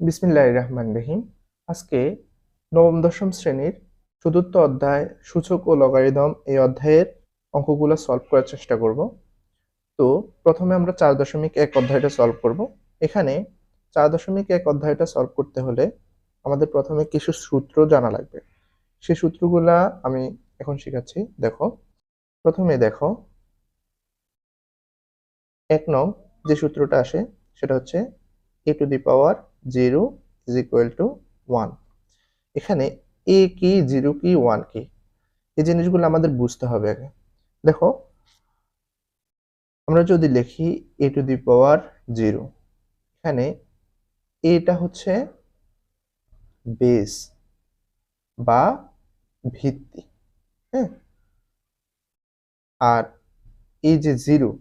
বিসমিল্লাহির রহমানির রহিম। আজকে নবম দশম শ্রেণীর চতুর্থ অধ্যায় সূচক ও লগারিদম এই অধ্যায়ের অঙ্কগুলো সলভ করার চেষ্টা করব। তো প্রথমে আমরা 4.1 অধ্যায়টা সলভ করব। এখানে 4.1 অধ্যায়টা সলভ করতে হলে আমাদের প্রথমে কিছু সূত্র জানা লাগবে। সেই সূত্রগুলা আমি এখন শেখাচ্ছি। দেখো, প্রথমে দেখো 1 নং যে সূত্রটা আসে সেটা হচ্ছে a⁴ 0 = 1। এখানে এ কি, 0 কি, 1 কি, এই জিনিসগুলো আমাদের বুঝতে হবে আগে। দেখো, আমরা যদি লিখি a⁴ 0, এখানে এটা হচ্ছে বেস বা ভিত্তি, হ্যাঁ। আর এই যে 0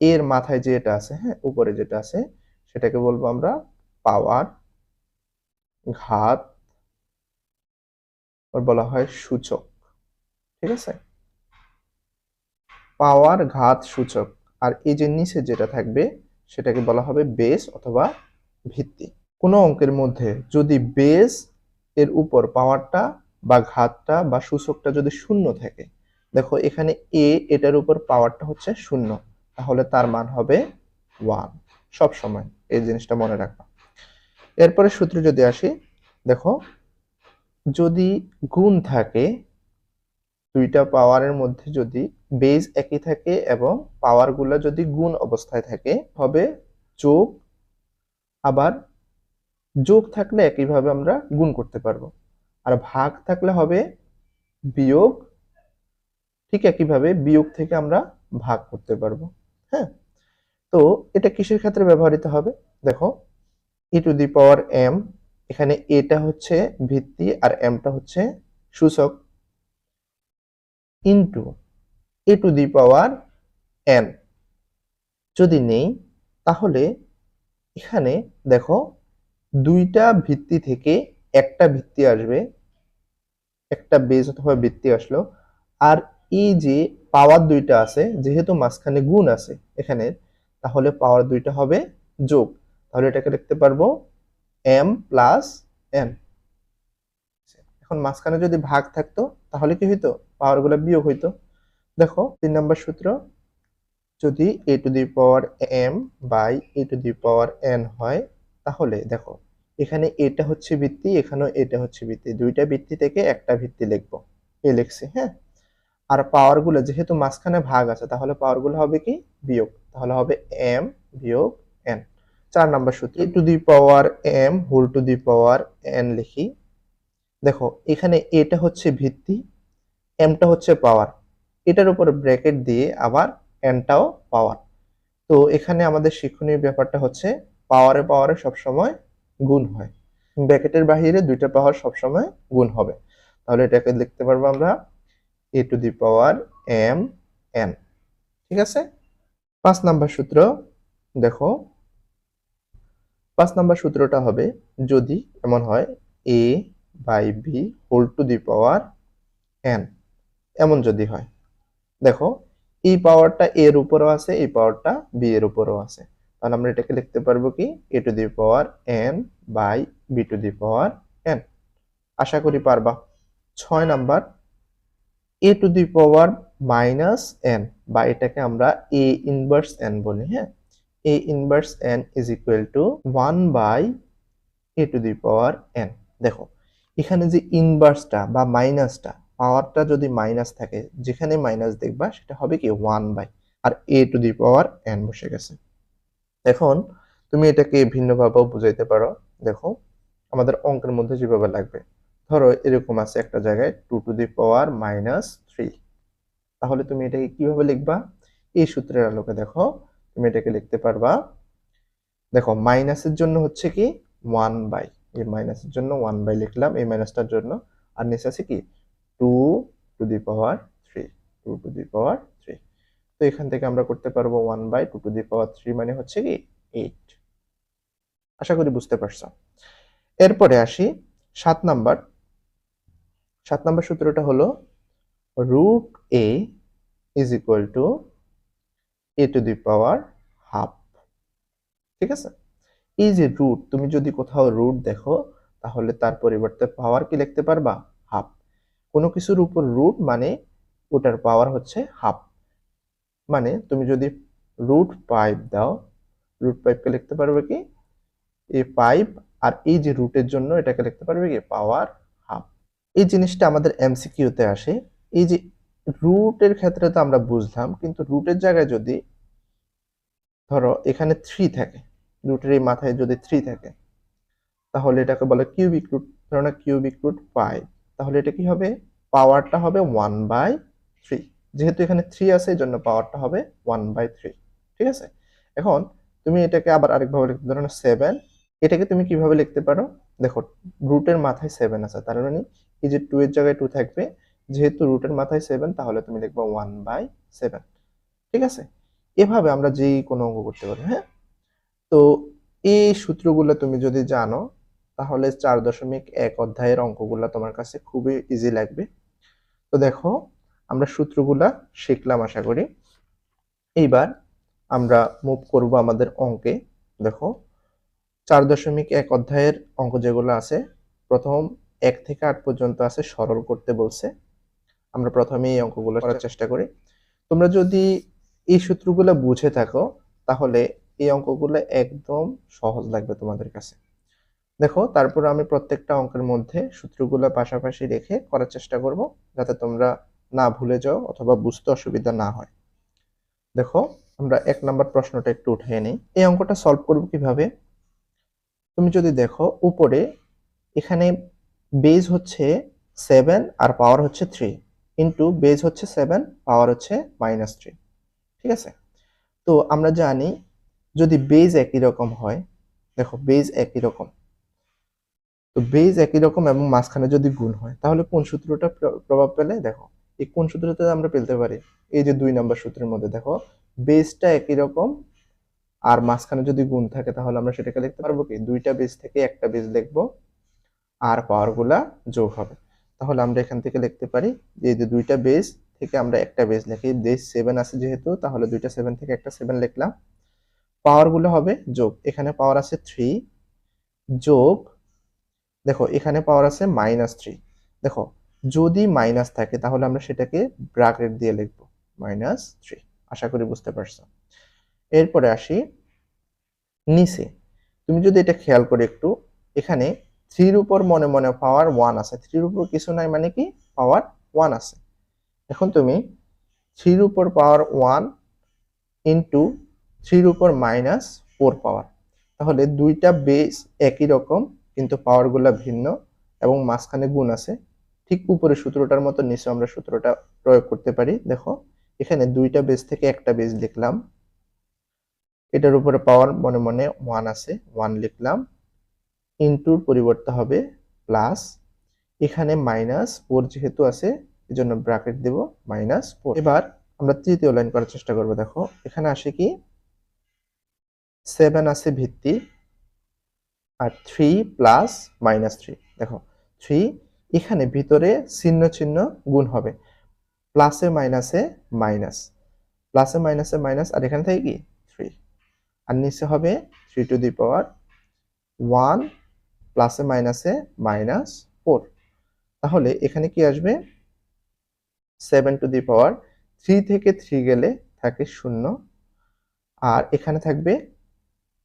এর মাথায় যে এটা আছে, হ্যাঁ, উপরে যেটা আছে সেটাকে বলবো আমরা পাওয়ার, ঘাত, বলা হয় সূচক। ঠিক আছে, পাওয়ার, ঘাত, সূচক। আর এই যে নিচে যেটা থাকবে সেটাকে বলা হবে বেস অথবা ভিত্তি। কোনো অঙ্কের মধ্যে যদি বেস এর উপর পাওয়ারটা বা ঘাতটা বা সূচকটা যদি শূন্য থাকে, দেখো এখানে এটার উপর পাওয়ারটা হচ্ছে শূন্য, তাহলে তার মান হবে 1 সব সময়। এই জিনিসটা মনে রাখবা। এরপরে সূত্রে যদি আসি, দেখো যদি গুণ থাকে, দুইটা পাওয়ারের মধ্যে যদি বেস একই থাকে এবং পাওয়ারগুলো যদি গুণ অবস্থায় থাকে হবে যোগ। আবার যোগ থাকলে একইভাবে আমরা গুণ করতে পারবো, আর ভাগ থাকলে হবে বিয়োগ। ঠিক একইভাবে বিয়োগ থেকে আমরা ভাগ করতে পারবো, হ্যাঁ। তো এটা কিসের ক্ষেত্রে ব্যবহৃত হবে? দেখো, e⁴m, এখানে এটা হচ্ছে ভিত্তি আর এমটা হচ্ছে সূচক, ইন্টু e⁴n যদি নেই, তাহলে এখানে দেখো দুইটা ভিত্তি থেকে একটা ভিত্তি আসবে, একটা বেস অথবা ভিত্তি আসলো। আর এই যে পাওয়ার দুইটা আছে, যেহেতু মাঝখানে গুণ আছে এখানে, তাহলে পাওয়ার দুইটা হবে যোগ। তাহলে এটাকে লিখতে পারবো m প্লাস n। এখন মাঝখানে যদি ভাগ থাকতো তাহলে কি হইতো? পাওয়ার গুলো বিয়োগ হইতো। দেখো 3 নম্বর সূত্র, যদি a⁴m বাই a⁴n হয়, তাহলে দেখো এখানে এটা হচ্ছে ভিত্তি, এখানেও এটা হচ্ছে ভিত্তি, দুইটা ভিত্তি থেকে একটা ভিত্তি লিখবো, লিখছি, হ্যাঁ। আর পাওয়ার গুলো যেহেতু মাঝখানে ভাগ আছে, তাহলে পাওয়ার গুলো হবে কি বিয়োগ, তাহলে হবে m বিয়োগ n। 4 নম্বর সূত্র, a⁴m whole to the power n লিখি। দেখো এখানে এটা হচ্ছে ভিত্তি, এমটা হচ্ছে পাওয়ার, এটার উপর ব্র্যাকেট দিয়ে আবার এনটাও পাওয়ার। তো এখানে আমাদের শিক্ষণীয় ব্যাপারটা হচ্ছে পাওয়ারে পাওয়ারে সবসময় গুণ হয়, ব্র্যাকেটের বাহিরে দুইটা পাওয়ার সবসময় গুণ হবে। তাহলে এটাকে লিখতে পারবো আমরা a⁴m n। ঠিক আছে। 5 নম্বর সূত্র, দেখো 5 নম্বর সূত্রটা হবে, যদি এমন হয় a by B whole to the power n, এমন যদি হয়, দেখো এই পাওয়ারটা এর উপরও আছে, এই পাওয়ারটা বি এর উপরও আছে, তাহলে আমরা এটাকে লিখতে পারবো কি a⁴n বাই b⁴n। আশা করি পারবা। 6 নাম্বার, a⁻n, বা এটাকে আমরা a ইনভার্স n বলি, হ্যাঁ। a inverse n is equal to 1 by a⁴n। দেখো এখানে যে ইনভার্সটা বা মাইনাসটা, পাওয়ারটা যদি মাইনাস থাকে, যেখানে মাইনাস দেখবা সেটা হবে কি 1 বাই, আর a⁴n বসে গেছে। এখন তুমি এটাকে ভিন্নভাবেও বুঝাইতে পারো। দেখো আমাদের অঙ্কের মধ্যে যেভাবে লাগবে, ধরো এরকম আছে একটা জায়গায় 2⁻³ তাহলে তুমি এটাকে কিভাবে লিখবা? এই সূত্রের আলোকে দেখো তুমি এটাকে লিখতে পারবা। দেখো মাইনাসের জন্য হচ্ছে কি 1 বাই, এই মাইনাসের জন্য 1 বাই লিখলাম এই মাইনাসটার জন্য, আর নিচে আছে কি 2⁻3, 2⁻3। তো এখান থেকে আমরা করতে পারবো 1 বাই 2⁻3 মানে হচ্ছে কি 8। আশা করি বুঝতে পারছো। এরপরে আসি 7 নাম্বার। 7 নাম্বার সূত্রটা হলো √a is equal two a two the power half. ঠিক আছে, এই যে রুট, তুমি যদি কোথাও রুট দেখো তাহলে তার পরিবর্তে পাওয়ার কি লিখতে পারবা? হাফ। কোনো কিছুর উপর রুট মানে ওটার পাওয়ার হচ্ছে হাফ। মানে তুমি যদি √5 দাও, √5 কে লিখতে পারবে কি a5, আর এই যে রুটের জন্য এটাকে লিখতে পারবে কি পাওয়ার হাফ। এই জিনিসটা আমাদের এমসিকিউতে আসে। এই যে রুটের ক্ষেত্রে তো আমরা বুঝলাম, কিন্তু রুটের জায়গায় যদি ধরো এখানে 3 থাকে, রুটের এই মাথায় যদি 3 থাকে, তাহলে এটাকে বলে কিউবিক রুট। ধরো না কিউবিক রুট 5, তাহলে এটা কি হবে? পাওয়ারটা হবে 1/3। যেহেতু এখানে 3 আছে এই জন্য পাওয়ারটা হবে 1/3। ঠিক আছে, এখন তুমি এটাকে আবার আরেকভাবে লিখতে, ধরো না 7, এটাকে তুমি কিভাবে লিখতে পারো? দেখো, রুটের মাথায় 7 আছে, তার মানে এই যে 2 এর জায়গায় 2 থাকবে, যেহেতু রুটের মাথায় 7 তাহলে তুমি লিখবা 1/7। ঠিক আছে, এভাবে আমরা যে কোনো অঙ্ক করতে পারি। হ্যাঁ, তো এই সূত্রগুলো তুমি যদি জানো তাহলে 4.1 অধ্যায়ের অঙ্কগুলো তোমার কাছে খুবই ইজি লাগবে। তো দেখো, আমরা সূত্রগুলা শিখলাম আশা করি। এইবার আমরা মুভ করব আমাদের অঙ্কে। দেখো, 4.1 অধ্যায়ের অঙ্ক যেগুলো আছে, প্রথম 1 থেকে 8 পর্যন্ত আছে, সরল করতে বলছে। আমরা প্রথমে এই অঙ্কগুলো করার চেষ্টা করি। তোমরা যদি এই সূত্রগুলো বুঝে থাকো তাহলে এই অঙ্কগুলো একদম সহজ লাগবে তোমাদের কাছে। দেখো, তারপর আমি প্রত্যেকটা অঙ্কের মধ্যে সূত্রগুলো পাশাপাশি রেখে করার চেষ্টা করব, যাতে তোমরা না ভুলে যাও অথবা বুঝতে অসুবিধা না হয়। দেখো, আমরা 1 নাম্বার প্রশ্নটা একটু উঠিয়ে নিই। এই অঙ্কটা সলভ করব কিভাবে? তুমি যদি দেখো উপরে, এখানে বেজ হচ্ছে 7 আর পাওয়ার হচ্ছে 3, ইন্টু বেজ হচ্ছে 7, পাওয়ার হচ্ছে -3। ঠিক আছে, তো আমরা জানি যদি বেজ একই রকম হয়, দেখো বেজ একই রকম, তো বেজ একই রকম এবং মাঝখানে যদি গুণ হয় তাহলে কোন সূত্রটা প্রভাব ফেলে? দেখো, এই কোন সূত্রটা আমরা পেতে পারি? এই যে 2 নাম্বার সূত্রের মধ্যে দেখো, বেজটা একই রকম আর মাঝখানে যদি গুণ থাকে তাহলে আমরা সেটাকে লিখতে পারবো কি, দুইটা বেজ থেকে একটা বেজ লিখবো আর পাওয়ারগুলা যোগ হবে। তাহলে আমরা এখান থেকে লিখতে পারি যে এই যে দুইটা বেজ থেকে আমরা একটা বেজ লিখি, বেজ 7 আছে যেহেতু, তাহলে দুইটা 7 থেকে একটা 7 লিখলাম। পাওয়ারগুলো হবে যোগ, এখানে পাওয়ার আছে 3 যোগ, দেখো এখানে পাওয়ার আছে -3। দেখো, যদি মাইনাস থাকে তাহলে আমরা সেটাকে ব্র্যাকেট দিয়ে লিখব -3। আশা করি বুঝতে পারছো। এরপরে আসি নিচে, তুমি যদি এটা খেয়াল করে একটু, এখানে 3 উপর মনে মনে পাওয়ার 1 আছে, 3 উপর কিছু নাই মানে কি পাওয়ার 1 আছে। এখন তুমি 3 উপর পাওয়ার 1 ইন্টু 3 উপর -4 পাওয়ার, তাহলে দুইটা বেস একই রকম কিন্তু পাওয়ারগুলো ভিন্ন এবং মাঝখানে গুণ আছে। ঠিক উপরে সূত্রটার মতো নিচে আমরা সূত্রটা প্রয়োগ করতে পারি। দেখো, এখানে দুইটা বেস থেকে একটা বেস লিখলাম, এটার উপরে পাওয়ার মনে মনে 1 আছে, 1 লিখলাম, ইন্টুর পরিবর্তে হবে প্লাস, এখানে -4 যেহেতু আছে এজন্য ব্র্যাকেট দেব -4। এবার আমরা তৃতীয় লাইন করার চেষ্টা করব। দেখো, এখানে আসে কি 7 আছে ভিত্তি আর 3 প্লাস -3। দেখো 3, এখানে ভিতরে চিহ্ন চিহ্ন গুণ হবে, প্লাসে মাইনাসে মাইনাস, প্লাসে মাইনাসে মাইনাস, আর এখানে থেকে কি 3, আর নিচে হবে 3 টু দি পাওয়ার 1 প্লাসে মাইনাসে -4। তাহলে এখানে কি আসবে 7 টু দি পাওয়ার 3 থেকে 3 গেলে থাকে 0, আর এখানে থাকবে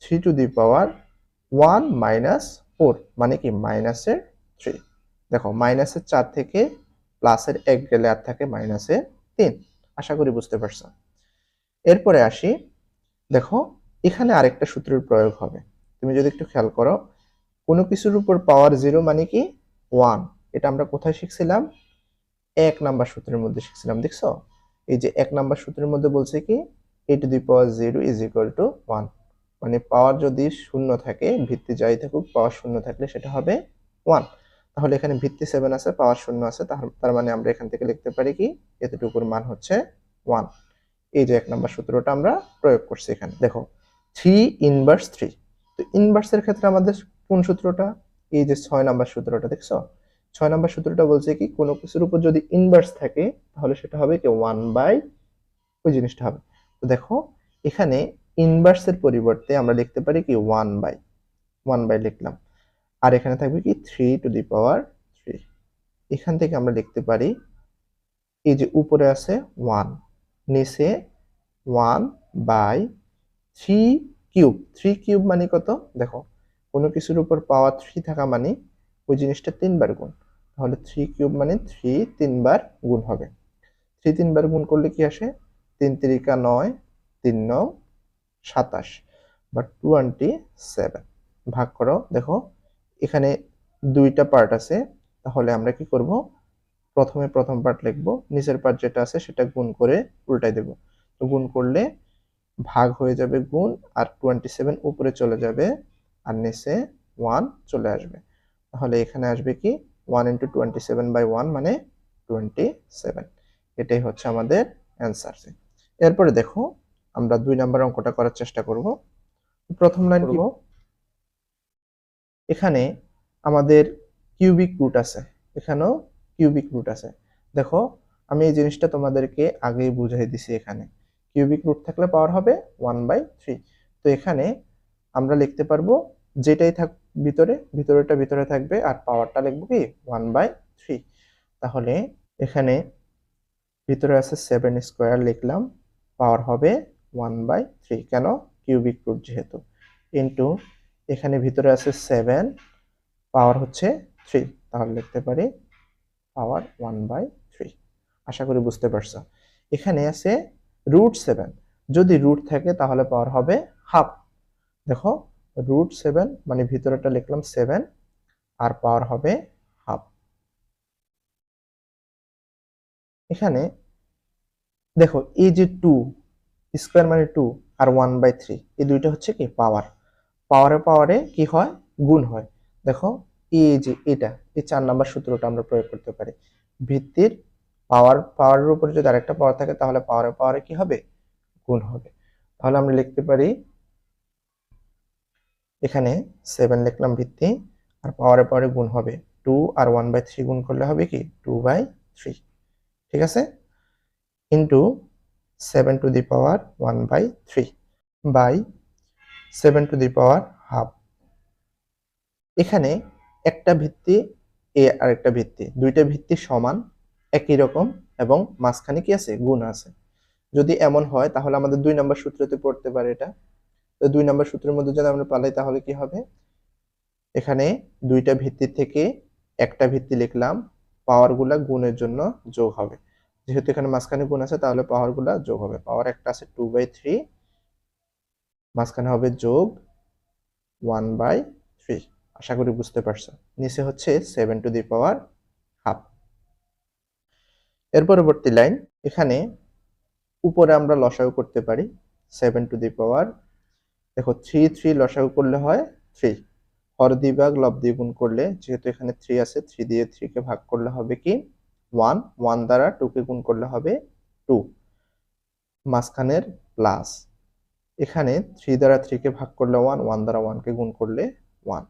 3 টু দি পাওয়ার 1 -4 মানে কি মাইনাসের 3। দেখো, মাইনাসের 4 থেকে প্লাসের 1 গেলে আর থাকে মাইনাসের 3। আশা করি বুঝতে পারছো। এরপরে আসি, দেখো এখানে আরেকটা সূত্রের প্রয়োগ হবে। তুমি যদি একটু খেয়াল করো, কোনো কিছুর উপর পাওয়ার 0 মানে কি 1, এটা আমরা কোথায় শিখছিলাম? 1 নাম্বার সূত্রের মধ্যে শিখছিলাম। দেখছো, এই যে 1 নাম্বার সূত্রের মধ্যে বলছে কি a two the power 0 is equal to 1, মানে পাওয়ার যদি শূন্য থাকে, ভিত্তি যাই থাকুক, পাওয়ার শূন্য থাকলে সেটা হবে 1। তাহলে এখানে ভিত্তি 7 আছে, পাওয়ার শূন্য আছে, তার মানে আমরা এখান থেকে লিখতে পারি কি এতটুকুর মান হচ্ছে 1। এই যে 1 নাম্বার সূত্রটা আমরা প্রয়োগ করছি এখানে। দেখো 3 ইনভার্স 3, তো ইনভার্সের ক্ষেত্রে আমাদের কোন সূত্রটা? এই যে 6 নাম্বার সূত্রটা, দেখছো 6 নাম্বার সূত্রটা বলছে কি কোনো কিছুর উপর যদি ইনভার্স থাকে তাহলে সেটা হবে কি 1 বাই ওই জিনিসটা হবে। তো দেখো, এখানে ইনভার্সের পরিবর্তে আমরা লিখতে পারি কি 1 বাই, 1 বাই লিখলাম। আর এখানে থাকবে কি 3^3। এখান থেকে আমরা লিখতে পারি এই যে উপরে আছে 1, নিচে 1/3³ 3³ মানে কত? দেখো, কোনো কিছুর উপর পাওয়ার 3 থাকা মানে ওই জিনিসটা 3 বার গুণ। তাহলে 3³ মানে 3 3 বার গুণ হবে। 3 3 বার গুণ করলে কি আসে? 3×3=9, 3×9=27 বা 27। ভাগ করো, দেখো এখানে দুইটা পার্ট আছে, তাহলে আমরা কি করব? প্রথমে প্রথম পার্ট লিখবো, নিচের পার্ট যেটা আছে সেটা গুণ করে উল্টাই দেব। তো গুণ করলে ভাগ হয়ে যাবে গুণ, আর 27 উপরে চলে যাবে, আর নিচে 1 চলে আসবে। তাহলে এখানে আসবে কি 1 × 27/1 মানে 27। এটাই হচ্ছে আমাদের অ্যান্সার। এরপরে দেখো আমরা 2 নম্বর অঙ্কটা করার চেষ্টা করব। প্রথম লাইন কি, এখানে আমাদের কিউবিক রুট আছে, এখানেও কিউবিক রুট আছে। দেখো আমি এই জিনিসটা তোমাদেরকে আগেই বুঝাই দিছি। এখানে কিউবিক রুট থাকলে পাওয়ার হবে 1/3। তো এখানে আমরা লিখতে পারবো যেটাই থাক ভিতরেটা ভিতরে থাকবে, আর পাওয়ারটা লিখবো কি 1/3। তাহলে এখানে ভিতরে আছে 7² লিখলাম, পাওয়ার হবে 1/3, কেন? কিউবিক রুট যেহেতু। ইন্টু এখানে ভিতরে আছে 7, পাওয়ার হচ্ছে 3, তাহলে লিখতে পারি পাওয়ার 1/3। আশা করি বুঝতে পারছো। এখানে আছে √7, যদি রুট থাকে তাহলে পাওয়ার হবে হাফ। দেখো √7 মানে ভিতরেটা লিখলাম 7, আর পাওয়ার হবে হাফ। এখানে দেখো এই যে 2² মানে 2, আর 1/3, এই দুইটা হচ্ছে কি পাওয়ার। পাওয়ারে কি হয়? গুণ হয়। দেখো এই যে এটা, এই 4 নম্বর সূত্রটা আমরা প্রয়োগ করতে পারি। ভিত্তির পাওয়ারের উপরে যদি আরেকটা পাওয়ার থাকে তাহলে পাওয়ারে কি হবে? গুণ হবে। তাহলে আমরা লিখতে পারি এখানে 7 লিখলাম ভিত্তি, আর পাওয়ারে গুণ হবে 2, আর 1/3 গুণ করলে হবে কি 2/3। ঠিক আছে, ইন্টু 7^1/3 বাই 7^½ এখানে একটা ভিত্তি এ আর একটা ভিত্তি, দুইটা ভিত্তি সমান, একই রকম, এবং মাঝখানে কি আছে? গুণ আছে। যদি এমন হয় তাহলে আমাদের 2 নম্বর সূত্রতে পড়তে পারে এটা। তো 2 নম্বর সূত্রের মধ্যে যদি আমরা পালাই তাহলে কি হবে? এখানে দুইটা ভিত্তি থেকে একটা ভিত্তি লিখলাম, পাওয়ারগুলা গুণের জন্য যোগ হবে। যেহেতু এখানে মাঝখানে গুণ আছে তাহলে পাওয়ারগুলা যোগ হবে। পাওয়ার একটা আছে 2/3, মাঝখানে হবে যোগ 1/3। আশা করি বুঝতে পারছো। নিচে হচ্ছে 7^½ এর পরবর্তী লাইন, এখানে উপরে আমরা লসাগু করতে পারি 7^, দেখো 3 লসাগু করলে হয় 3, হর দ্বি ভাগ লব দিয়ে গুণ করলে, যেহেতু এখানে 3 আছে 3 দিয়ে 3 কে ভাগ করলে হবে কি 1, 1 দ্বারা 2 কে গুণ করলে হবে 2, মাঝখানের প্লাস। এখানে 3 দ্বারা 3 কে ভাগ করলে 1, 1 দ্বারা 1 কে গুণ করলে 1,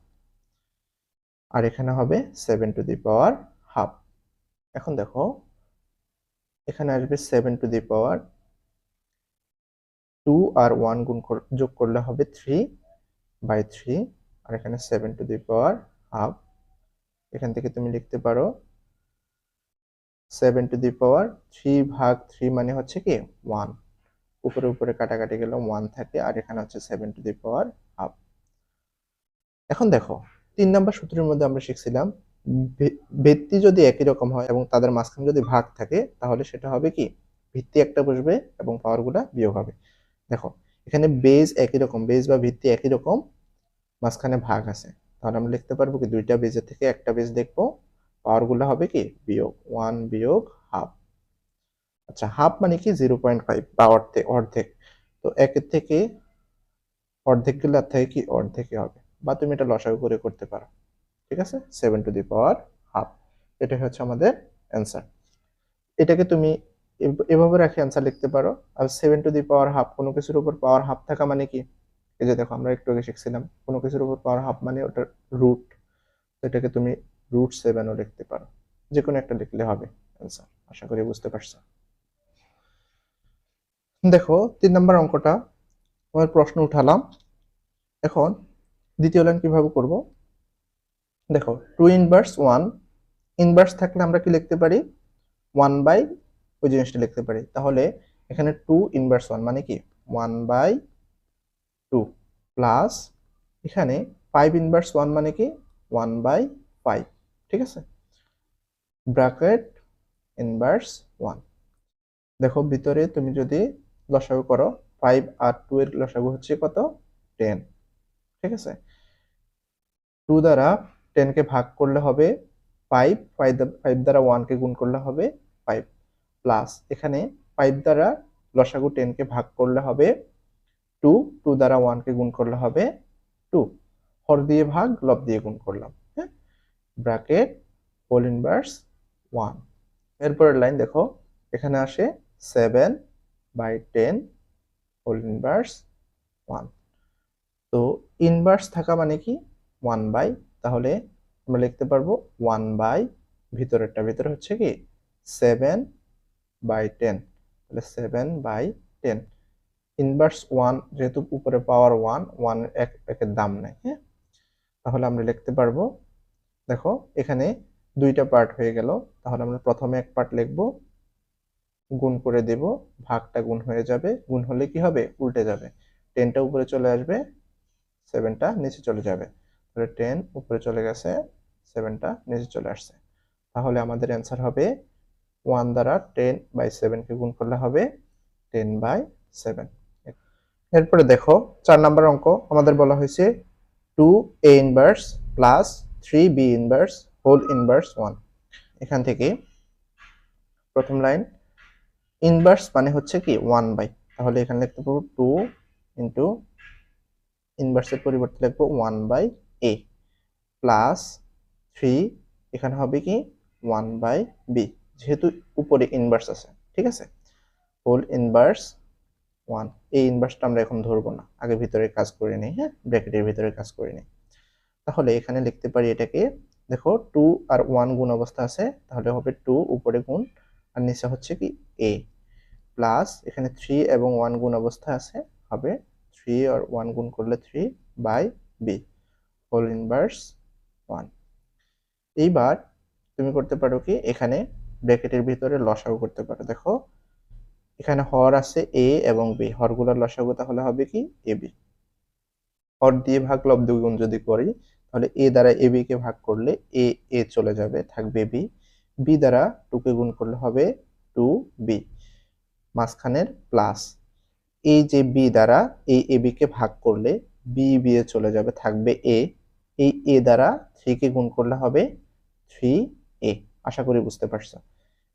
আর এখানে হবে 7^½ এখন দেখো এখানে আসবে 7^2, আর 1 যোগ করলে হবে 3/3, আর এখানে 7^½ এখান থেকে তুমি লিখতে পারো 7^3 মানে হচ্ছে কি 1, উপরে উপরে কাটাকাটি গেলে 1 থাকে, আর এখানে হচ্ছে 7^½ এখন দেখো 3 নম্বর সূত্রের মধ্যে আমরা শিখছিলাম ভিত্তি যদি একই রকম হয় এবং তাদের মাঝখানে যদি ভাগ থাকে তাহলে সেটা হবে কি ভিত্তি একটা বসবে এবং পাওয়ারগুলা বিয়োগ হবে। দেখো এখানে বেজ একই রকম, বেজ বা ভিত্তি একই রকম, মাঝখানে ভাগ আছে, তাহলে আমরা লিখতে পারবো কি দুইটা বেজের থেকে একটা বেজ দেখবো, পাওয়ারগুলো হবে কি বিয়োগ 1 বিয়োগ হাফ। আচ্ছা হাফ মানে কি 0.5 বা অর্ধেক। তো একের থেকে অর্ধেক গেলে আর থেকে কি অর্ধেকই হবে, বা তুমি এটা লসাগু করে করতে পারো। ঠিক আছে, 7^½ এটা হচ্ছে আমাদের অ্যান্সার। এটাকে তুমি এভাবে রাখে অ্যান্সার লিখতে পারো। আর 7^½ কোনো কিছুর উপর পাওয়ার হাফ থাকা মানে কি, এই যে দেখো আমরা একটু আগে শিখছিলাম কোনো কিছুর উপর পাওয়ার হাফ মানে ওটার রুট, এটাকে তুমি √7ও লিখতে পারো, যে কোনো একটা লিখলে হবে অ্যান্সার। আশা করি বুঝতে পারছো। দেখো 3 নম্বর অঙ্কটা আমার প্রশ্ন উঠালাম। এখন দ্বিতীয় লাইন কিভাবে করব, দেখো 2 ইনভার্স 1, ইনভার্স থাকলে আমরা কি লিখতে পারি 1 বাই ওই জিনিসটা লিখতে পারি। তাহলে এখানে 2 ইনভার্স 1 মানে কি 1 বাই 2 প্লাস এখানে 5 ইনভার্স 1 মানে কি 1 বাই 5, ঠিক আছে, ব্র্যাকেট ইনভার্স 1। দেখো ভিতরে তুমি যদি লসাগু করো 5 আর 2 এর লসাগু হচ্ছে কত 10, ঠিক আছে। 2 দ্বারা 10 কে ভাগ করলে হবে 5, 5 দ্বারা 1 কে গুণ করলে হবে 5 প্লাস এখানে 5 দ্বারা লসাগু 10 কে ভাগ করলে হবে 2, 2 দ্বারা 1 কে গুণ করলে হবে 2, হর দিয়ে ভাগ লব দিয়ে গুণ করলাম, হ্যাঁ, ব্র্যাকেট হোল ইনভার্স 1। এরপরের লাইন দেখো এখানে আসে 7 বাই 10 হোল ইনভার্স 1। তো ইনভার্স থাকা মানে কি 1 বাই, তাহলে আমরা লিখতে পারবো 1 বাই ভিতরে হচ্ছে কি 7 বাই 10, তাহলে 7 বাই 10 ইনভার্স 1 যেহেতু উপরে পাওয়ার 1 একের দাম নেই, হ্যাঁ, তাহলে আমরা লিখতে পারবো, দেখো এখানে দুইটা পার্ট হয়ে গেল, তাহলে আমরা প্রথমে এক পার্ট লিখবো, গুণ করে দেব, ভাগটা গুণ হয়ে যাবে, গুণ হলে কি হবে উল্টে যাবে, 10টা উপরে চলে আসবে, 7টা নিচে চলে যাবে, তাহলে 10 উপরে চলে গেছে, 7টা নিচে চলে আসছে, তাহলে আমাদের অ্যান্সার হবে 1 দ্বারা 10 বাই 7 কে গুণ করলে হবে 10 বাই 7। এরপরে দেখো 4 নাম্বার অঙ্ক আমাদের বলা হয়েছে 2a inverse plus 3b inverse whole inverse 1। এখান থেকে প্রথম লাইন ইনভার্স মানে হচ্ছে কি 1 বাই, তাহলে এখানে লিখতে পারবো 2 ইন্টু ইনভার্সের পরিবর্তে লিখবো 1 বাই a প্লাস 3 এখানে হবে কি 1 বাই b, যেহেতু উপরে ইনভার্স আছে, ঠিক আছে, হোল ইনভার্স 1। এই ইনভার্সটা আমরা এখন ধরবো না, আগে ভিতরে কাজ করে নিই, হ্যাঁ, ব্র্যাকেটের ভিতরে কাজ করে নিই। তাহলে এখানে লিখতে পারি এটাকে, দেখো 2 আর 1 গুণ অবস্থা আছে, তাহলে হবে 2 উপরে গুণ আর নিচে হচ্ছে কি a প্লাস এখানে 3 এবং 1 গুণ অবস্থা আছে, হবে 3 আর 1 গুণ করলে 3 বাই b হোল ইনভার্স 1। এইবার তুমি করতে পারো কি এখানে ব্র্যাকেটের ভিতরে লসাগু করতে পারো, দেখো এখানে হর আছে a এবং b, হরগুলোর লসাগু তাহলে হবে কি ab, হর দিয়ে ভাগ লব দিয়ে গুণ যদি করি তাহলে a দ্বারা ab কে ভাগ করলে a চলে যাবে, থাকবে b, b দ্বারা 2 কে গুণ করলে হবে 2b, মাঝখানের প্লাস এই যে b দ্বারা এই ab কে ভাগ করলে b এ চলে যাবে, থাকবে a, এই a দ্বারা 3 কে গুণ করলে হবে 3a। আশা করি বুঝতে পারছো,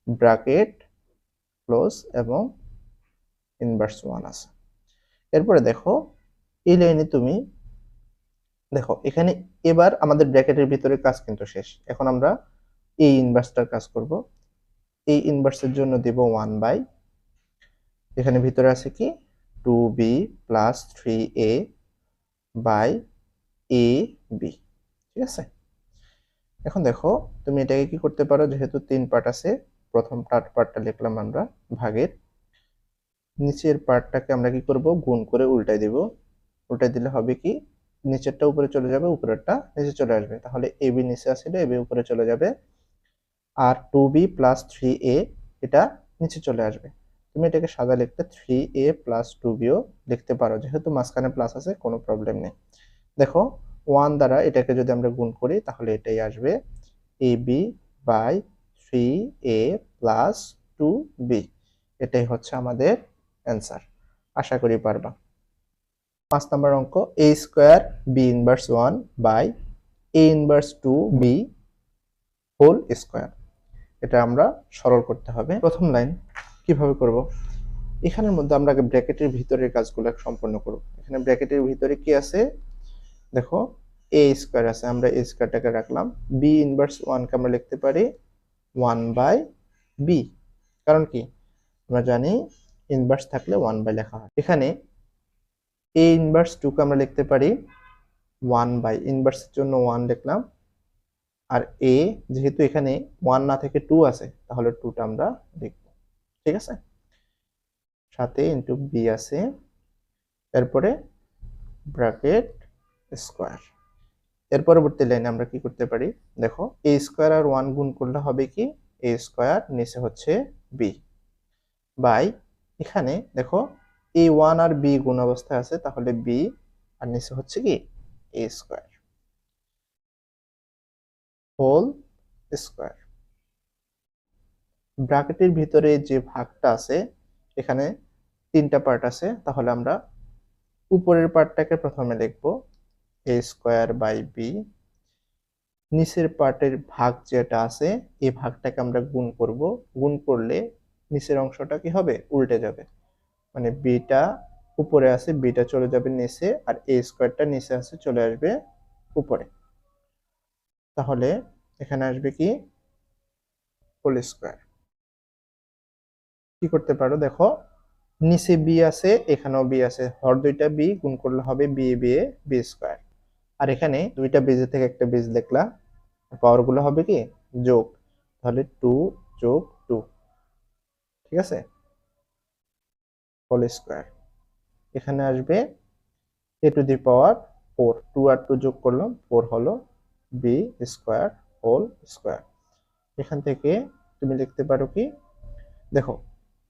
ব্র্যাকেট ক্লোজ এবং ইনভার্স 1 আছে। এরপরে দেখো এই লাইনে তুমি দেখো এখানে এবার আমাদের ব্র্যাকেটের ভিতরে কাজ কিন্তু শেষ, এখন আমরা এই ইনভার্সটার কাজ করব। এই ইনভার্সের জন্য দেব 1 বাই, এখানে ভিতরে আছে কি 2b plus 3a by ab, ঠিক আছে। এখন দেখো তুমি এটাকে কি করতে পারো, যেহেতু 3 পার্ট আছে, প্রথম পার্টটা লিখলাম আমরা ভাগের, নিচের পার্টটাকে আমরা কি করব গুণ করে উল্টাই দেব, উল্টাই দিলে হবে কি নিচেরটা উপরে চলে যাবে, উপরেরটা নিচে চলে আসবে, তাহলে ab নিচে আসলে ab উপরে চলে যাবে, আর 2b প্লাস 3a এটা নিচে চলে আসবে। তুমি এটাকে সাদা লিখতে 3a প্লাস 2bও লিখতে পারো, যেহেতু মাঝখানে প্লাস আছে কোনো প্রবলেম নেই। দেখো 1 দ্বারা এটাকে যদি আমরা গুণ করি তাহলে এটাই আসবে ab by 3a plus 2b, এটাই হচ্ছে আমাদের অ্যান্সার। আশা করি পারবা। 5 নম্বর অঙ্ক a square b inverse 1 by a inverse 2b whole square, এটা আমরা সরল করতে হবে। প্রথম লাইন কিভাবে করব, এখানের মধ্যে আমরা আগে ব্র্যাকেটের ভিতরের কাজগুলো সম্পন্ন করব। এখানে ব্র্যাকেটের ভিতরে কি আছে দেখো a স্কয়ার আছে, আমরা a স্কয়ারটাকে রাখলাম, b ইনভার্স 1 কে আমরা লিখতে পারি 1 বাই b, কারণ কি আমরা জানি ইনভার্স থাকলে 1 বাই লেখা হয়। এখানে a ইনভার্স 2 কে আমরা লিখতে পারি 1 বাই, ইনভার্সের জন্য 1 লিখলাম, আর a যেহেতু এখানে 1 না থেকে 2 আছে তাহলে 2টা আমরা লিখব, ঠিক আছে, সাথে ইনটু b আছে, এরপরে ব্র্যাকেট স্কয়ার। এর পরবর্তী লাইনে আমরা কি করতে পারি, দেখো এ স্কোয়ার আর 1 গুণ করলে হবে কি এ স্কোয়ার, নিচে হচ্ছে বি, বাই এখানে দেখো এ 1 আর বি গুণ অবস্থায় আছে, তাহলে বি আর নিচে হচ্ছে কি এ স্কোয়ার হোল স্কোয়ার। ব্র্যাকেটের ভিতরে যে ভাগটা আছে এখানে 3টা পার্ট আছে, তাহলে আমরা উপরের পার্টটাকে প্রথমে লিখব এ স্কোয়ার বাই বি, নিচের পার্টের ভাগ যেটা আছে এই ভাগটাকে আমরা গুণ করব, গুণ করলে নিচের অংশটা কি হবে উল্টে যাবে, মানে বিটা উপরে আছে বিটা চলে যাবে নিচে, আর এ স্কোয়ারটা নিচে আছে চলে আসবে উপরে, তাহলে এখানে আসবে কি হোল স্কোয়ার। কি করতে পারো দেখো নিচে বি আছে এখানেও বি আছে, হর দুইটা বি গুণ করলে হবে B B A B square, আর এখানে দুইটা বেজে থেকে একটা বেজ লিখলা, পাওয়ার গুলো হবে কি যোগ, তাহলে 2 যোগ 2, ঠিক আছে, হোল স্কোয়ার। এখানে আসবে এ টু দি পাওয়ার 4, 2 আর 2 যোগ করলাম 4 হলো বি স্কোয়ার হোল স্কোয়ার। এখান থেকে তুমি লিখতে পারো কি দেখো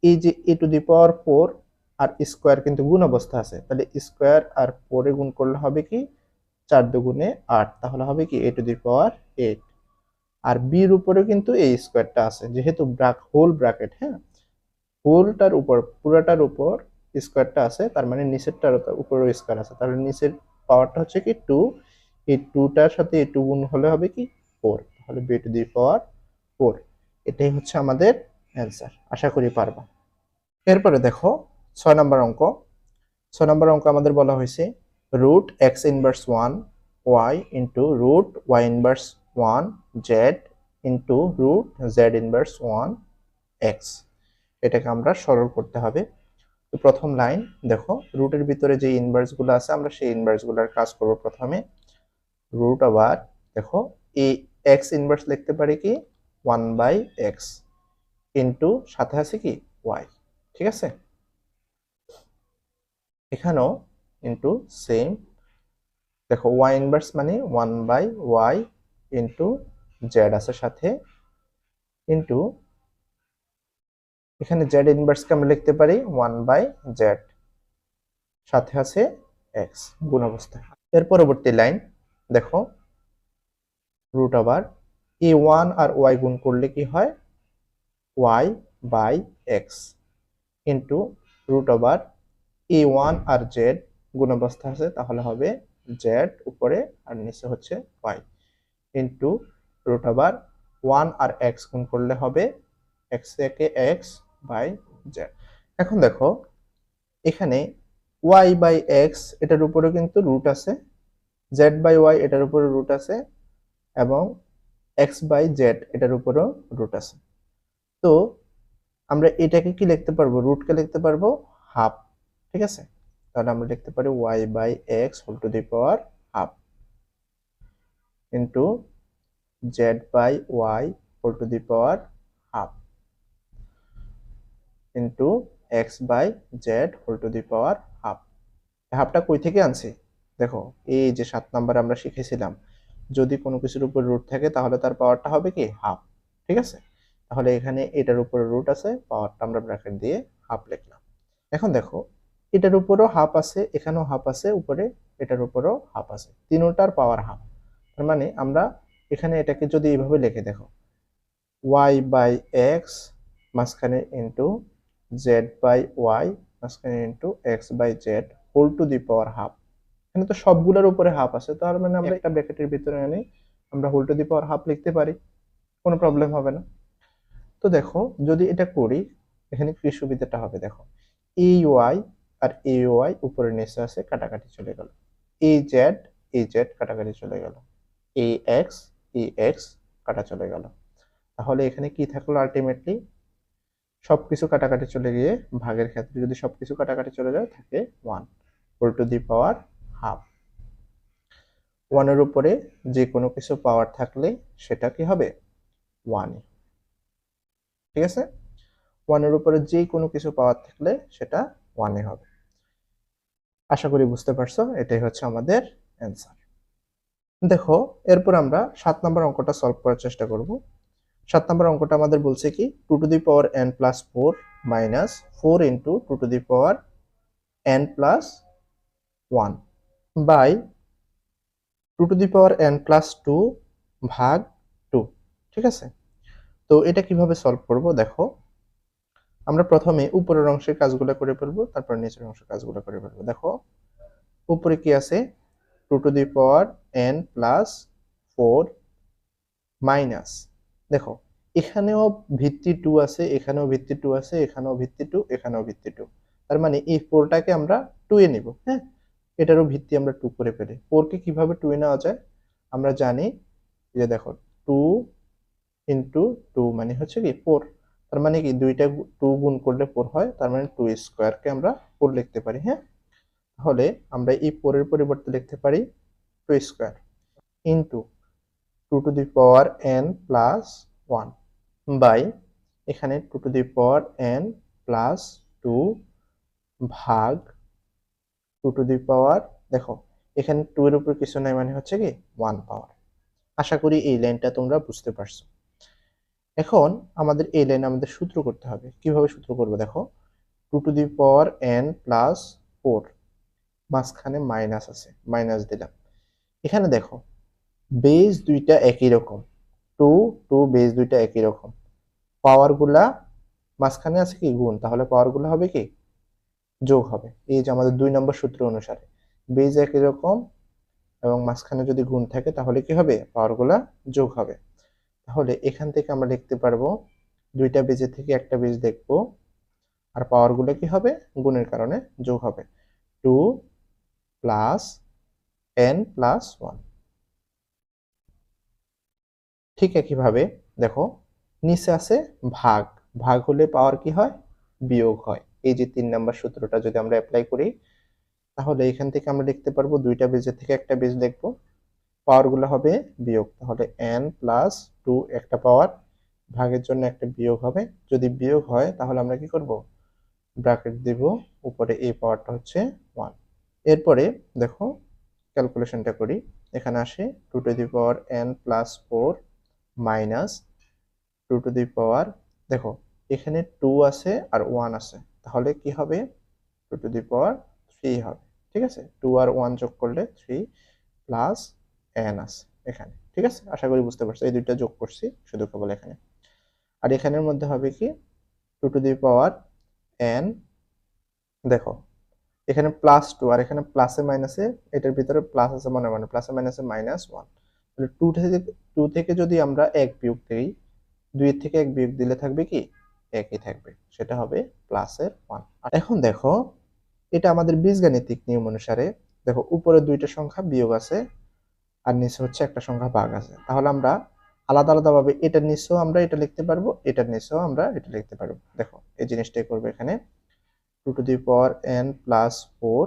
এই যে এ two the power 4 R square কিন্তু গুণ অবস্থা আছে, তাহলে স্কোয়ার আর 4 এ গুণ করলে হবে কি 4 দুগুণে 8, তাহলে হবে কি এ টু দি পাওয়ার 8, আর বির উপরে কিন্তু এই স্কোয়ারটা আছে যেহেতু হোল ব্র্যাকেট, হ্যাঁ হোলটার উপর পুরাটার উপর স্কোয়ারটা আছে, তার মানে নিচেরটার উপরেও স্কোয়ার আছে, তাহলে নিচের পাওয়ারটা হচ্ছে কি 2, এই 2টার সাথে এই 2 গুণ হলে হবে কি 4, তাহলে বি টু দি পাওয়ার 4। এটাই হচ্ছে আমাদের অ্যান্সার, আশা করি পারবা। এরপরে দেখো 6 নম্বর অঙ্ক। 6 নম্বর অঙ্ক আমাদের বলা হয়েছে root X inverse 1 Y into root Y inverse 1 Z into root Z inverse 1 X, এটাকে আমরা সরল করতে হবে। তো প্রথম লাইন দেখো রুটের ভিতরে যে ইনভার্স গুলো আছে আমরা সেই ইনভার্স গুলার কাজ করব প্রথমে, রুট আবার দেখো এই এক্স ইনভার্স লিখতে পারি কি 1/x ইন্টু সাথে আছে কি ওয়াই, ঠিক আছে, এখানেও ইন্টু সেম, দেখো ওয়াই ইনভার্স মানে 1/y ইন্টু জেড আছে সাথে, ইন্টু এখানে জেড ইনভার্সকে আমরা লিখতে পারি 1/z সাথে আছে x গুণ অবস্থায়। এর পরবর্তী লাইন দেখো রুট আবার এই 1 আর y গুণ করলে কি হয় y/x ইন্টু রুট আবার এই 1 আর z গুণ অবস্থা আছে, তাহলে হবে z উপরে আর নিচে হচ্ছে y ইন্টু রুট আবার 1 আর x গুণ করলে হবে x থেকে x বাই z। এখন দেখো এখানে y/x এটার উপরে কিন্তু রুট আছে, z/y এটার উপরে রুট আছে, এবং x/z এটার উপরেও রুট আছে। তো আমরা এটাকে কি লিখতে পারবো, রুটকে লিখতে পারবো হাফ, ঠিক আছে, তাহলে আমরা লিখতে পারি y/x whole to the power half into z/y whole to the power half into x/z whole to the power half. হাফটা কই থেকে আনছি দেখো এই যে 7 নাম্বার আমরা শিখেছিলাম যদি কোনো কিছুর উপর রুট থাকে তাহলে তার পাওয়ারটা হবে কি হাফ, ঠিক আছে, তাহলে এখানে এটার উপরে রুট আছে, পাওয়ারটা আমরা ব্র্যাকেট দিয়ে হাফ লিখলাম। এখন দেখো এটার উপরেও হাফ আছে, এখানেও হাফ আছে, উপরে এটার উপরেও হাফ আছে, তিনটার পাওয়ার হাফ, তার মানে আমরা এখানে এটাকে যদি এইভাবে লিখে দেখো y/x মাঝখানে ইন্টু z/y মাঝখানে into x/z whole to the power half, এখানে তো সবগুলোর উপরে হাফ আছে, তার মানে আমরা একটা ব্র্যাকেটের ভিতরে এনে আমরা whole to the power half লিখতে পারি, কোনো প্রবলেম হবে না। তো দেখো যদি এটা করি এখানে কি সুবিধাটা হবে দেখো এই ওয়াই আর এই ওয়াই উপরে নিচে আছে কাটাকাটি চলে গেল, এই জেড কাটাকাটি চলে গেল, এই এক্স কাটা চলে গেল, তাহলে এখানে কি থাকলো আলটিমেটলি সবকিছু কাটাকাটি চলে গিয়ে ভাগের ক্ষেত্রে যদি সবকিছু কাটাকাটি চলে যায় থাকে 1 whole to the power half. 1 এর উপরে যে কোনো কিছু পাওয়ার থাকলে সেটা কি হবে 1, ঠিক আছে, 1 এর উপরে যে কোনো কিছু পাওয়ার থাকলে সেটা 1 হবে। আশা করি বুঝতে পারছো, এটাই হচ্ছে আমাদের অ্যান্সার। দেখো এরপর আমরা 7 নম্বর অঙ্কটা সলভ করার চেষ্টা করব। 7 নম্বর অঙ্কটা আমাদের বলছে কি 2 to the power n plus 4 minus 4 into 2 to the power n plus 1 by 2 to the power n plus 2 ভাগ 2। ঠিক আছে, তো এটা কিভাবে সলভ করব দেখো, আমরা প্রথমে উপরের অংশের কাজগুলো করে ফেলবো, তারপর নিচের অংশের কাজগুলো করে ফেলবো। দেখো উপরে কি আছে 2 to the power n plus 4 minus, দেখো এখানেও ভিত্তি 2 আছে, এখানেও ভিত্তি 2 আছে, এখানেও ভিত্তি 2, এখানেও ভিত্তি 2, তার মানে এই 4টাকে আমরা 2 এ নিব। হ্যাঁ, এটারও ভিত্তি আমরা 2 করে ফেলি। 4 কে কিভাবে 2 এ নেওয়া যায় আমরা জানি, যে দেখো 2 ইন্টু 2 মানে হচ্ছে কি 4, তার মানে কি দুইটা 2 গুণ করলে 4 হয়, তার মানে 2 স্কয়ারকে আমরা 4 লিখতে পারি। হ্যাঁ, তাহলে আমরা এই 4 এর পরিবর্তে লিখতে পারি 2 square into 2 to the power n plus 1 by এখানে 2 to the power n plus 2 ভাগ 2 টু দি পাওয়ার, দেখো এখানে 2 এর উপর কিছু নাই মানে হচ্ছে কি 1 পাওয়ার। আশা করি এই লাইনটা তোমরা বুঝতে পারছো। এখন আমাদের এই লাইনে আমাদের সূত্র করতে হবে। কিভাবে সূত্র করব দেখো, 2 to the power n plus 4, মাঝখানে মাইনাস আছে, মাইনাস দিলাম। এখানে দেখো বেস দুইটা একই রকম, 2 2 বেস দুইটা একই রকম, পাওয়ার গুলা মাঝখানে আছে কি গুণ, তাহলে পাওয়ার গুলা হবে কি যোগ হবে। এই যে আমাদের 2 নম্বর সূত্র অনুসারে বেস একই রকম এবং মাঝখানে যদি গুণ থাকে তাহলে কি হবে, পাওয়ার গুলা যোগ হবে। তাহলে এখান থেকে আমরা লিখতে পারবো দুইটা বেজের থেকে একটা বেজ দেখবো, আর পাওয়ার গুলো কি হবে গুণের কারণে যোগ হবে, 2 প্লাস n প্লাস 1। ঠিক একইভাবে দেখো নিচে আছে ভাগ, ভাগ হলে পাওয়ার কি হয় বিয়োগ হয়। এই যে 3 নাম্বার সূত্রটা যদি আমরা অ্যাপ্লাই করি তাহলে এখান থেকে আমরা লিখতে পারবো দুইটা বেজের থেকে একটা বেজ লিখবো, পাওয়ার গুলো হবে বিয়োগ, তাহলে n প্লাস 2 একটা পাওয়ার, ভাগের জন্য একটা বিয়োগ হবে। যদি বিয়োগ হয় তাহলে আমরা কি করব ব্র্যাকেট দেব, উপরে এই পাওয়ারটা হচ্ছে 1। এরপরে দেখো ক্যালকুলেশনটা করি, এখানে আসে 2 to the power n plus 4 minus 2 to the power, দেখো এখানে 2 আছে আর 1 আছে, তাহলে কি হবে 2 টু দি পাওয়ার 3 হবে। ঠিক আছে, 2 আর 1 যোগ করলে 3 প্লাস n আছে এখানে। ঠিক আছে, আশা করি বুঝতে পারছো, এই দুইটা যোগ করছি শুধু কেবল এখানে। আর এখানের মধ্যে হবে কি 2 টু দি পাওয়ার n, দেখো এখানে প্লাস 2 আর এখানে প্লাসে মাইনাসে, এটার ভিতরে প্লাস আছে মনে মনে, প্লাসে মাইনাসে মাইনাস 1, তাহলে 2 থেকে যদি আমরা 1 বিয়োগ দেই, 2 এর থেকে 1 বিয়োগ দিলে থাকবে কি একই থাকবে, সেটা হবে প্লাসের 1। এখন দেখো এটা আমাদের বীজগাণিতিক নিয়ম অনুসারে, দেখো উপরে দুইটা সংখ্যা বিয়োগ আছে আর নিচে হচ্ছে একটা সংখ্যা ভাগ আছে, তাহলে আমরা আলাদা আলাদা ভাবে এটার নিচেও আমরা এটা লিখতে পারবো, এটার নিচেও আমরা এটা লিখতে পারবো। দেখো এই জিনিসটাই করবে এখানে, 2 to the power n plus 4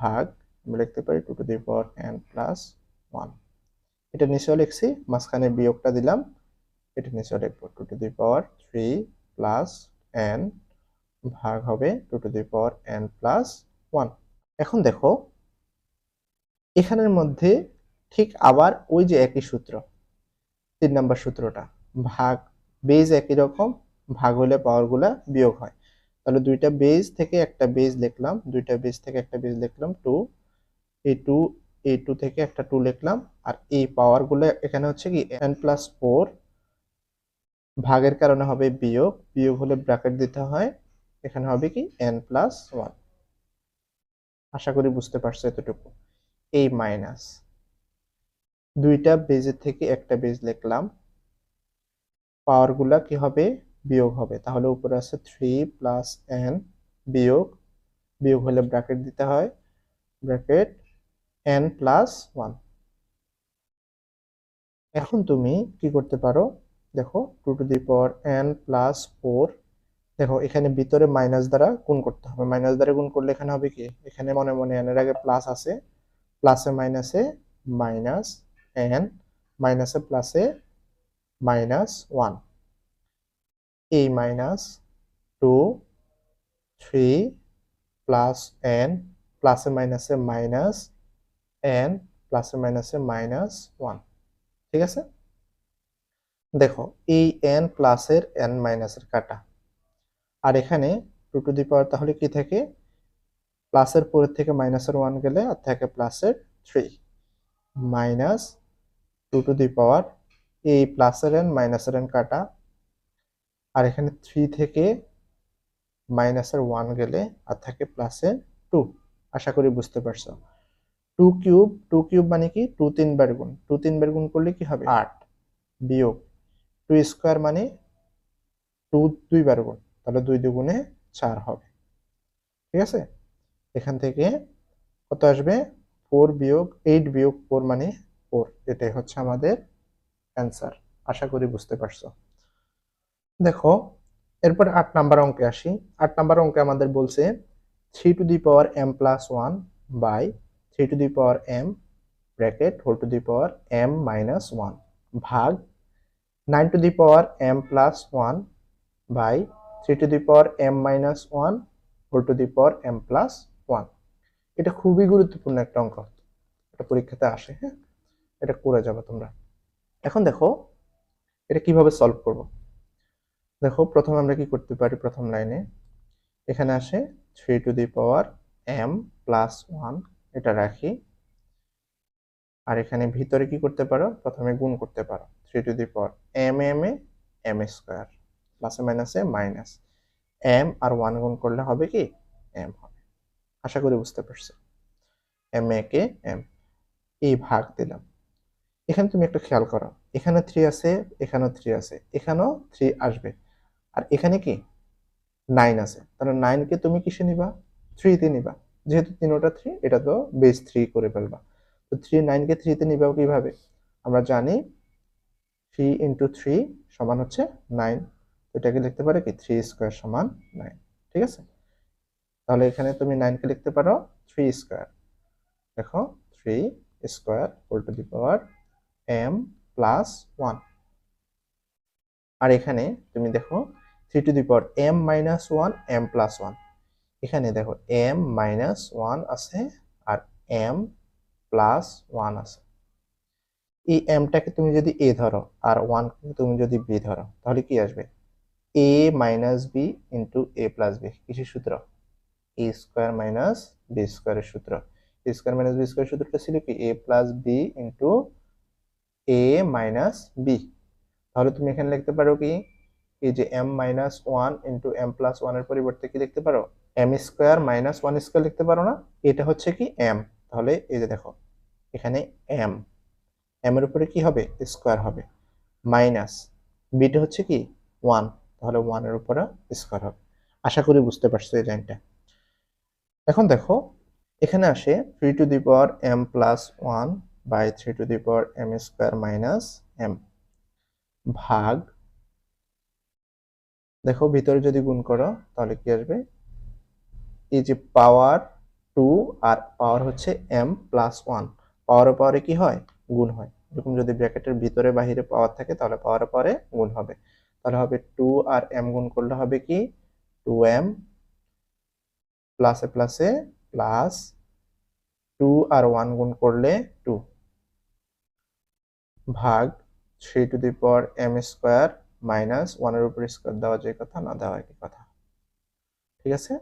ভাগ আমরা লিখতে পারি 2 to the power n plus 1। এটা নিচেও লিখছি, মাঝখানে বিয়োগটা দিলাম, এটা নিচেও লিখবো 2 to the power 3 plus n ভাগ হবে 2 to the power n plus 1। এখন দেখো এখানের মধ্যে ঠিক আবার ওই যে একই সূত্র, 3 নাম্বার সূত্রটা, ভাগ বেজ একই রকম, ভাগ হলে পাওয়ার গুলা বিয়োগ হয়, তাহলে দুইটা বেজ থেকে একটা বেজ লিখলাম, দুইটা বেজ থেকে একটা বেজ লিখলাম 2, এই 2 এই 2 থেকে একটা 2 লিখলাম, আর এই পাওয়ার গুলো এখানে হচ্ছে কি n প্লাস 4, ভাগের কারণে হবে বিয়োগ, বিয়োগ হলে ব্র্যাকেট দিতে হয়, এখানে হবে কি n প্লাস 1। আশা করি বুঝতে পারছো এতটুকু। এই মাইনাস দুইটা বেজের থেকে একটা বেজ লিখলাম, পাওয়ার গুলা কি হবে বিয়োগ হবে, তাহলে উপরে আছে 3 প্লাস n বিয়োগ, বিয়োগ হলে ব্র্যাকেট দিতে হয়, ব্র্যাকেট n প্লাস 1। এখন তুমি কি করতে পারো দেখো 2 to the power n plus 4, দেখো এখানে ভিতরে মাইনাস দ্বারা গুণ করতে হবে, মাইনাস দ্বারা গুণ করলে এখানে হবে কি, এখানে মনে মনে n এর আগে প্লাস আছে, প্লাসে মাইনাসে মাইনাস n, মাইনাসে প্লাসে মাইনাস 1, এই মাইনাস 2 3 প্লাস n, প্লাসে মাইনাসে মাইনাস n প্লাসে মাইনাসে -1, ঠিক আছে। দেখো এই n প্লাসের n মাইনাসের কাটা, আর এখানে 2 টু দি পাওয়ার তাহলে কি থাকে, প্লাসের পরের থেকে মাইনাসের 1 গেলে আর থাকে প্লাসের 3 মাইনাস 2 টু দি পাওয়ার এই প্লাসের n মাইনাসের n কাটা, আর এখানে 3 থেকে মাইনাসের 1 গেলে আর থাকে প্লাসের 2। আশা করি বুঝতে পারছো। 2 কিউব মানে কি 2 3 বার গুণ, 2 3 বার গুণ করলে কি হবে 8, বিয়োগ 2 স্কোয়ার মানে 2 2 বার গুণ, তাহলে 2 দুগুণে 4 হবে, ঠিক আছে। এখান থেকে কত আসবে 4 বিয়োগ 8 বিয়োগ 4 মানে 4, এটাই হচ্ছে আমাদের অ্যান্সার। আশা করি বুঝতে পারছো। দেখো এরপর 8 নাম্বার অঙ্কে আসি। 8 নাম্বার অঙ্কে আমাদের বলছে 3 to the power m plus 1 by 3 to the power m bracket whole to the power m minus 1 ভাগ 9 to the power m plus 1 by 3 to the power m minus 1 whole to the power m plus 1। এটা খুবই গুরুত্বপূর্ণ একটা অঙ্ক, এটা পরীক্ষাতে আসে, হ্যাঁ, এটা করে যাবে তোমরা। এখন দেখো এটা কিভাবে সলভ করব। দেখো প্রথমে আমরা কি করতে পারি, প্রথম লাইনে এখানে আসে 3 to the power m plus 1, এটা রাখি, আর এখানে ভিতরে কি করতে পারো, প্রথমে গুণ করতে পারো 3 to the power m m A m square প্লাসে মাইনাসে মাইনাস m আর 1 গুণ করলে হবে কি m হবে। আশা করি বুঝতে পারছো। m এ কে m, এই ভাগ দিলাম। এখানে তুমি একটা খেয়াল করো, এখানে 3 আছে, এখানেও 3 আছে, এখানেও 3 আসবে, আর এখানে কি 9 আছে, তাহলে 9 কে তুমি কিসে নিবা 3 তে নিবা, যেহেতু তিনোটা 3 এটা তো বেস 3 করে ফেলবা। তো 3 9 কে 3 তে নিবা কিভাবে, আমরা জানি 3 ইনটু 3 সমান হচ্ছে 9, এটাকে লিখতে পারো কি 3 স্কয়ার সমান 9, ঠিক আছে। তাহলে এখানে তুমি 9 কে লিখতে পারো 3 স্কয়ার, দেখো 3 square whole to the power m plus 1, আর এখানে তুমি দেখো 3 to the power m minus 1 m plus 1, এখানে দেখো m মাইনাস 1 আছে আর m প্লাস 1 আছে। এই mটাকে তুমি যদি a ধরো আর 1 কে তুমি যদি b ধরো, তাহলে কি আসবে a minus b into a plus b, কিসের সূত্র, a স্কোয়ার মাইনাস b স্কোয়ারের সূত্র। a square minus b square সূত্রটা ছিল কি a plus b into a minus b। তাহলে তুমি এখানে লিখতে পারো কি এই যে m minus 1 into m plus 1 এর পরিবর্তে কি লিখতে পারো m স্কোয়ার মাইনাস 1 স্কোয়ার লিখতে পারো না, এটা হচ্ছে কি m। তাহলে এই যে দেখো এখানে m, m এর উপরে কি হবে স্কোয়ার হবে, মাইনাস বিটা হচ্ছে কি 1, তাহলে 1 এর উপরে স্কোয়ার হবে। আশা করি বুঝতে পারছো এই লাইনটা। এখন দেখো এখানে আসে 3 to the power m plus 1 by 3 to the power m square minus m ভাগ, দেখো ভিতরে যদি গুণ করো তাহলে কি আসবে, এই যে পাওয়ার 2 আর পাওয়ার হচ্ছে m প্লাস 1, পাওয়ারে পাওয়ারে কি হয় গুণ হয়, এরকম যদি ব্র্যাকেটের ভিতরে বাহিরে পাওয়ার থাকে তাহলে পাওয়ারে পাওয়ারে গুণ হবে, তাহলে হবে 2 আর m গুণ করলে হবে কি 2m প্লাসে প্লাসে প্লাস 2 আর 1 গুণ করলে 2 ভাগ 3 to the power m square minus 1 এর উপর স্কোয়ার দেওয়া যায় কথা, না দেওয়া কি কথা, ঠিক আছে।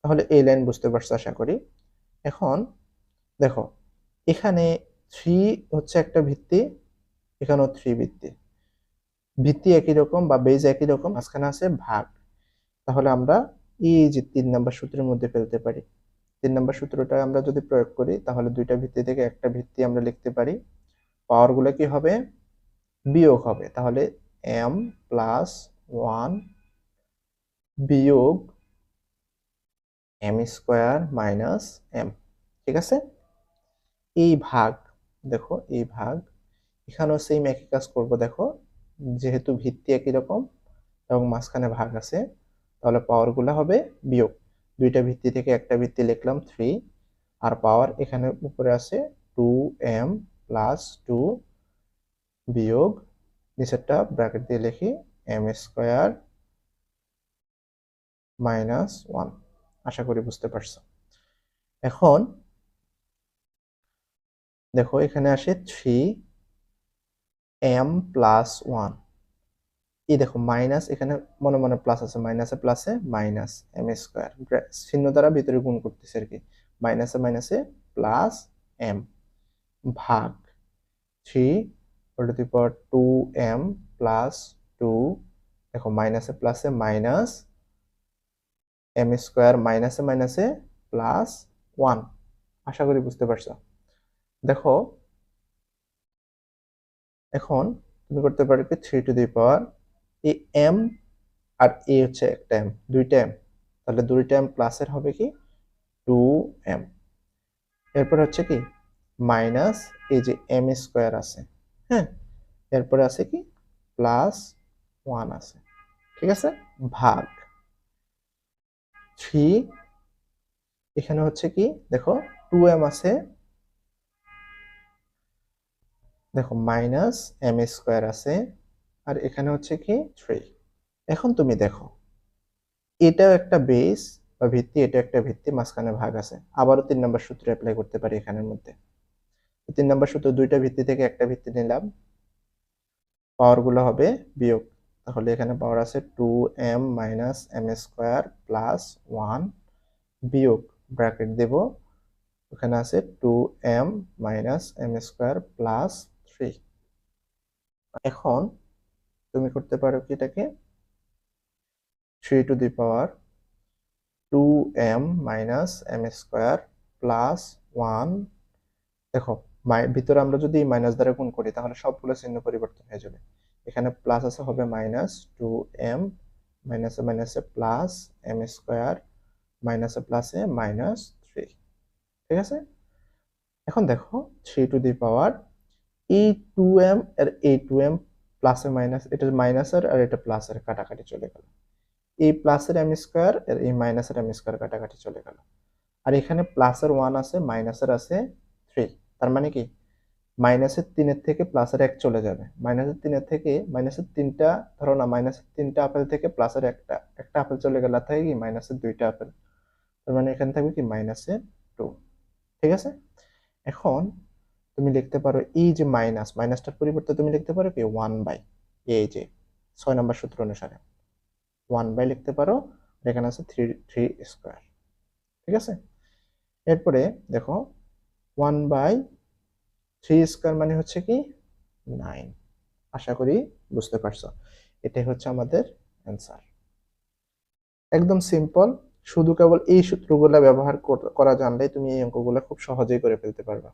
তাহলে এই লাইন বুঝতে পারছো আশা করি। এখন দেখো এখানে 3 হচ্ছে একটা ভিত্তি, এখানেও 3 ভিত্তি, ভিত্তি একই রকম বা বেজ একই রকম, মাঝখানে আছে ভাগ, তাহলে আমরা এই যে 3 নাম্বার সূত্রের মধ্যে ফেলতে পারি। 3 নাম্বার সূত্রটা আমরা যদি প্রয়োগ করি তাহলে দুইটা ভিত্তি থেকে একটা ভিত্তি আমরা লিখতে পারি, পাওয়ার গুলো কি হবে বিয়োগ হবে, তাহলে m প্লাস 1 বিয়োগ m স্কোয়ার মাইনাস m, ঠিক আছে। এই ভাগ, দেখো এই ভাগ, এখানেও সেম একই কাজ করব, দেখো যেহেতু ভিত্তি একই রকম এবং মাঝখানে ভাগ আছে, তাহলে পাওয়ার গুলো হবে বিয়োগ, দুইটা ভিত্তি থেকে একটা ভিত্তি লিখলাম 3, আর পাওয়ার এখানে উপরে আছে 2m প্লাস 2 বিয়োগ নিচেরটা ব্র্যাকেট দিয়ে লিখি m স্কোয়ার মাইনাস 1। আশা করি বুঝতে পারছো। এখন দেখো এখানে আসে 3m প্লাস 1। এই দেখো মাইনাস, এখানে মনে মনে প্লাস আছে, মাইনাসে প্লাসে মাইনাস এম স্কোয়ার, চিহ্ন দ্বারা ভিতরে গুণ করতেছে আর কি, মাইনাসে মাইনাসে প্লাস এম ভাগ 3 2m প্লাস 2, দেখো মাইনাসে প্লাসে মাইনাস এম স্কোয়ার, মাইনাসে মাইনাসে প্লাস 1। আশা করি বুঝতে পারছো। দেখো এখন তুমি করতে পারো কি 3 এই এম আর এ হচ্ছে একটা এম, দুইটা এম, তাহলে দুইটা এম প্লাসের হবে কি 2m। এরপর হচ্ছে কি মাইনাস এই যে এম স্কোয়ার আছে, হ্যাঁ, এরপরে আছে কি প্লাস 1 আছে, ঠিক আছে, ভাগ 3, এখানে হচ্ছে কি দেখো 2m আছে, দেখো মাইনাস এম স্কোয়ার আছে, আর এখানে হচ্ছে কি 3। এখন তুমি দেখো এটাও একটা বেস বা ভিত্তি, এটা একটা ভিত্তি, মাঝখানে ভাগ আছে, আবারও 3 নম্বর সূত্র অ্যাপ্লাই করতে পারি এখানের মধ্যে। 3 নম্বর সূত্র, দুইটা ভিত্তি থেকে একটা ভিত্তি নিলাম, পাওয়ার গুলো হবে বিয়োগ, তাহলে এখানে পাওয়ার আছে 2m minus M square plus 1 বিয়োগ ব্র্যাকেট দেব, ওখানে আছে 2m minus M square plus 3। এখন তুমি করতে পারো কি এটাকে 3 মাইনাস এম স্কোয়ার প্লাস 1, দেখো ভিতরে আমরা যদি মাইনাস দ্বারা গুণ করি তাহলে সবগুলো চিহ্ন পরিবর্তন হয়ে যাবে, এখানে প্লাস আছে হবে মাইনাস 2m, মাইনাসে মাইনাসে প্লাস এম স্কোয়ার, মাইনাসে প্লাসে মাইনাস 3, ঠিক আছে। এখন দেখো 3 এই 2m আর এই 2m প্লাসে মাইনাস, এটা মাইনাসের আর এটা প্লাসের কাটাকাটি চলে গেল, এই প্লাসের এম স্কোয়ার আর এই মাইনাসের এম স্কোয়ার কাটাকাটি চলে গেল, আর এখানে প্লাসের 1 আছে, মাইনাসের আছে 3, তার মানে কি মাইনাসের 3-এর থেকে প্লাসের 1 চলে যাবে, মাইনাসের 3-এর থেকে মাইনাসের 3টা, ধরো না মাইনাসের 3টা আপেল থেকে প্লাসের একটা একটা আপেল চলে গেল, আর থাকে কি মাইনাসের 2টা আপেল, তার মানে এখানে থাকবে কি মাইনাসের 2, ঠিক আছে। এখন তুমি লিখতে পারো এই যে মাইনাস, মাইনাসটার পরিবর্তে তুমি লিখতে পারো কি 1/, এই যে 6 নম্বর সূত্র অনুসারে 1/, লিখতে পারো, আর এখানে আছে 3 স্কোয়ার, ঠিক আছে। এরপরে দেখো 1/3 স্কোয়ার মানে হচ্ছে কি 9। আশা করি বুঝতে পারছো, এটাই হচ্ছে আমাদের অ্যান্সার। একদম সিম্পল, শুধু কেবল এই সূত্রগুলো ব্যবহার করা জানলেই তুমি এই অঙ্কগুলো খুব সহজেই করে ফেলতে পারবে।